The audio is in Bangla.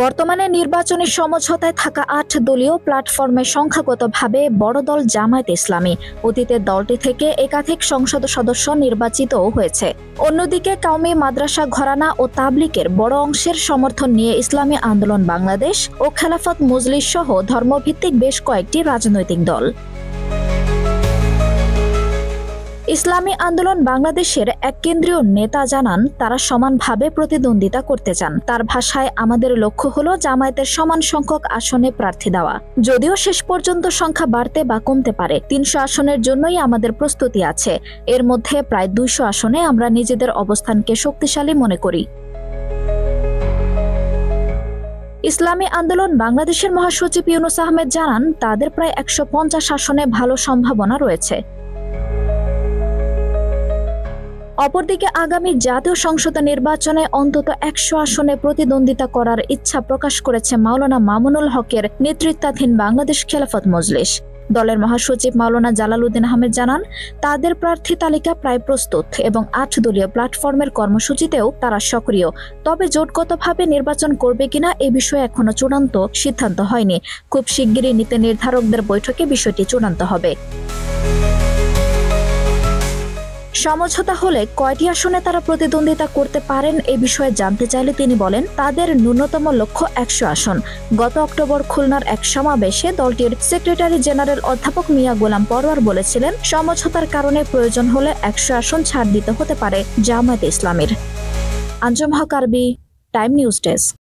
বর্তমানে নির্বাচনী সমঝোতায় থাকা ৮ দলীয় প্ল্যাটফর্মে সংখ্যাগতভাবে বড় দল জামায়াতে ইসলামী। অতীতে দলটি থেকে একাধিক সংসদ সদস্য নির্বাচিতও হয়েছে। অন্যদিকে কওমি মাদ্রাসা ঘরানা ও তাবলিগের বড় অংশের সমর্থন নিয়ে ইসলামী আন্দোলন বাংলাদেশ ও খেলাফত মজলিস সহ ধর্মভিত্তিক বেশ কয়েকটি রাজনৈতিক দল। ইসলামী আন্দোলন বাংলাদেশের এক কেন্দ্রীয় নেতা জানান, তারা সমানভাবে প্রতিদ্বন্দ্বিতা করতে চান। তার ভাষায়, আমাদের লক্ষ্য হলো জামায়াতের সমান সংখ্যক আসনে প্রার্থী দেওয়া। যদিও শেষ পর্যন্ত সংখ্যা বাড়তে বা কমতে পারে, ৩০০ আসনের জন্যই আমাদের প্রস্তুতি আছে। এর মধ্যে প্রায় ২০০ আসনে আমরা নিজেদের অবস্থানকে শক্তিশালী মনে করি। ইসলামী আন্দোলন বাংলাদেশের মহাসচিব ইউনুস আহমেদ জানান, তাদের প্রায় ১৫০ আসনে ভালো সম্ভাবনা রয়েছে। অপরদিকে আগামী জাতীয় সংসদ নির্বাচনে অন্তত ১০০ আসনে প্রতিদ্বন্দ্বিতা করার ইচ্ছা প্রকাশ করেছে মাওলানা মামুনুল হকের নেতৃত্বাধীন বাংলাদেশ খেলাফত মজলিস। দলের মহাসচিব মাওলানা জালালউদ্দিন আহমেদ জানান, তাদের প্রার্থী তালিকা প্রায় প্রস্তুত এবং ৮ দলীয় প্ল্যাটফর্মের কর্মসূচিতেও তারা সক্রিয়। তবে জোটগতভাবে নির্বাচন করবে কিনা এ বিষয়ে এখনো চূড়ান্ত সিদ্ধান্ত হয়নি। খুব শিগগিরই নীতি নির্ধারকদের বৈঠকে বিষয়টি চূড়ান্ত হবে। সমঝোতা হলে কয়টি আসনে তারা প্রতিদ্বন্দ্বিতা করতে পারেন এ বিষয়ে জানতে চাইলে তিনি বলেন, তাদের ন্যূনতম লক্ষ্য ১০০ আসন। গত অক্টোবর খুলনার এক সমাবেশে দলটির সেক্রেটারি জেনারেল অধ্যাপক মিয়া গোলাম পরোয়ার বলেছিলেন, সমঝোতার কারণে প্রয়োজন হলে ১০০ আসন ছাড় দিতে হতে পারে জামায়াতে ইসলামীর। আঞ্জুম হক আরবি, টাইম নিউজ ডেস্ক।